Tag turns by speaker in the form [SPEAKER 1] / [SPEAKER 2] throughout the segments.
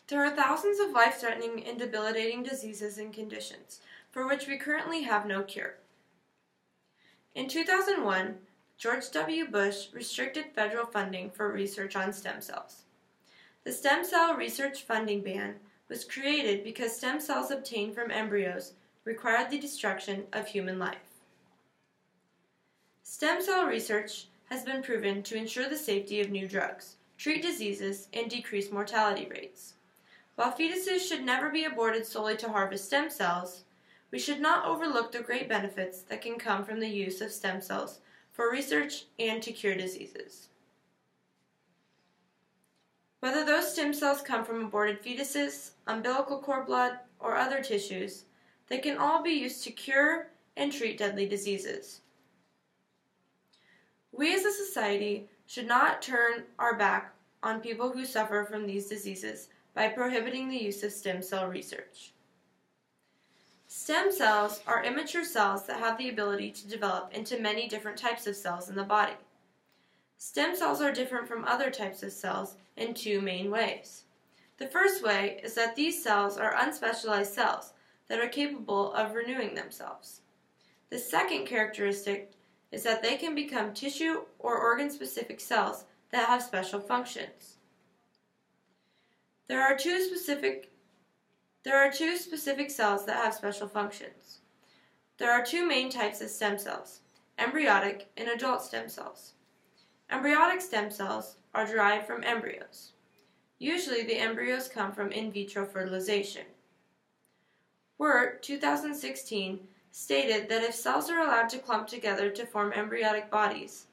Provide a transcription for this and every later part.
[SPEAKER 1] There are thousands of life-threatening and debilitating diseases and conditions for which we currently have no cure. In 2001, George W. Bush restricted federal funding for research on stem cells. The stem cell research funding ban was created because stem cells obtained from embryos required the destruction of human life. Stem cell research has been proven to ensure the safety of new drugs, treat diseases, and decrease mortality rates. While fetuses should never be aborted solely to harvest stem cells, we should not overlook the great benefits that can come from the use of stem cells for research and to cure diseases. Whether those stem cells come from aborted fetuses, umbilical cord blood, or other tissues, they can all be used to cure and treat deadly diseases. We as a society should not turn our back on people who suffer from these diseases by prohibiting the use of stem cell research. Stem cells are immature cells that have the ability to develop into many different types of cells in the body. Stem cells are different from other types of cells in two main ways. The first way is that these cells are unspecialized cells that are capable of renewing themselves. The second characteristic is that they can become tissue or organ-specific cells that have special functions. There are two specific cells that have special functions. There are two main types of stem cells, embryonic and adult stem cells. Embryonic stem cells are derived from embryos. Usually the embryos come from in vitro fertilization. Wirt, 2016, stated that if cells are allowed to clump together to form embryonic bodies,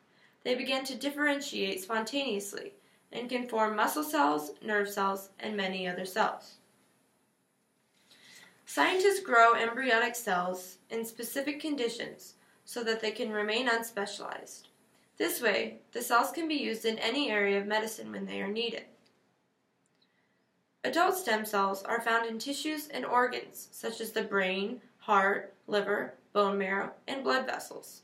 [SPEAKER 1] they begin to differentiate spontaneously and can form muscle cells, nerve cells, and many other cells. Scientists grow embryonic cells in specific conditions so that they can remain unspecialized. This way, the cells can be used in any area of medicine when they are needed. Adult stem cells are found in tissues and organs such as the brain, heart, liver, bone marrow, and blood vessels.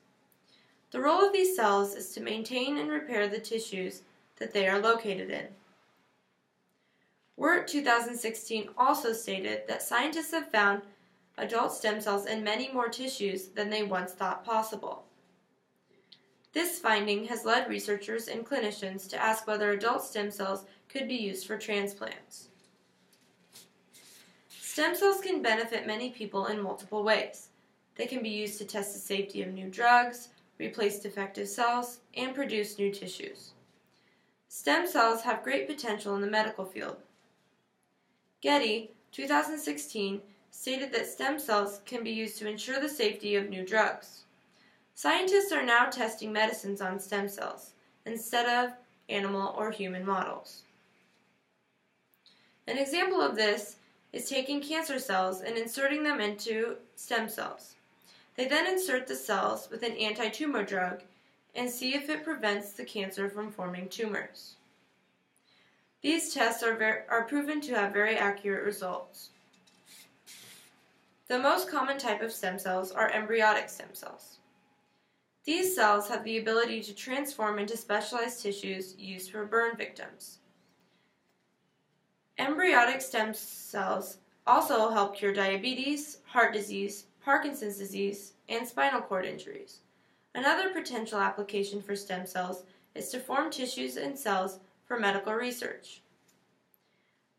[SPEAKER 1] The role of these cells is to maintain and repair the tissues that they are located in. Wirt 2016 also stated that scientists have found adult stem cells in many more tissues than they once thought possible. This finding has led researchers and clinicians to ask whether adult stem cells could be used for transplants. Stem cells can benefit many people in multiple ways. They can be used to test the safety of new drugs, replace defective cells, and produce new tissues. Stem cells have great potential in the medical field. Getty, 2016, stated that stem cells can be used to ensure the safety of new drugs. Scientists are now testing medicines on stem cells instead of animal or human models. An example of this is taking cancer cells and inserting them into stem cells. They then insert the cells with an anti-tumor drug and see if it prevents the cancer from forming tumors. These tests are proven to have very accurate results. The most common type of stem cells are embryonic stem cells. These cells have the ability to transform into specialized tissues used for burn victims. Embryonic stem cells also help cure diabetes, heart disease, Parkinson's disease, and spinal cord injuries. Another potential application for stem cells is to form tissues and cells for medical research.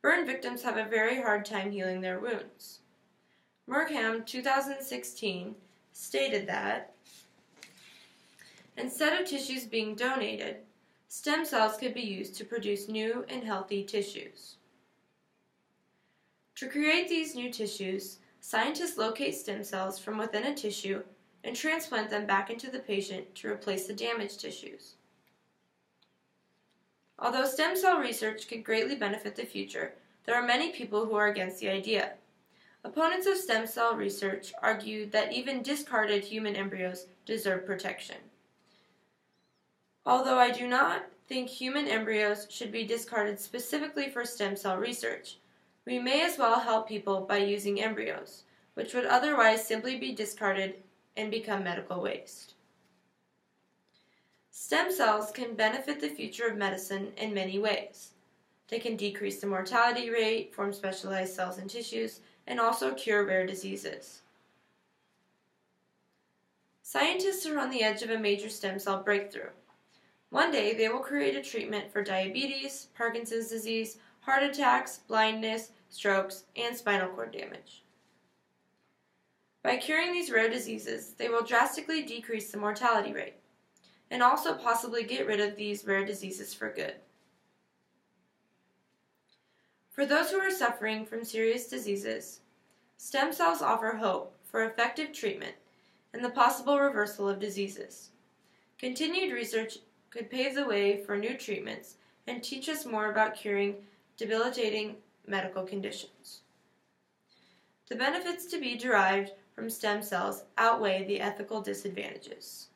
[SPEAKER 1] Burn victims have a very hard time healing their wounds. Murkham, 2016, stated that instead of tissues being donated, stem cells could be used to produce new and healthy tissues. To create these new tissues, scientists locate stem cells from within a tissue and transplant them back into the patient to replace the damaged tissues. Although stem cell research could greatly benefit the future, there are many people who are against the idea. Opponents of stem cell research argue that even discarded human embryos deserve protection. Although I do not think human embryos should be discarded specifically for stem cell research, we may as well help people by using embryos, which would otherwise simply be discarded and become medical waste. Stem cells can benefit the future of medicine in many ways. They can decrease the mortality rate, form specialized cells and tissues, and also cure rare diseases. Scientists are on the edge of a major stem cell breakthrough. One day, they will create a treatment for diabetes, Parkinson's disease, heart attacks, blindness, strokes, and spinal cord damage. By curing these rare diseases, they will drastically decrease the mortality rate, and also possibly get rid of these rare diseases for good. For those who are suffering from serious diseases, stem cells offer hope for effective treatment and the possible reversal of diseases. Continued research could pave the way for new treatments and teach us more about curing debilitating medical conditions. The benefits to be derived from stem cells outweigh the ethical disadvantages.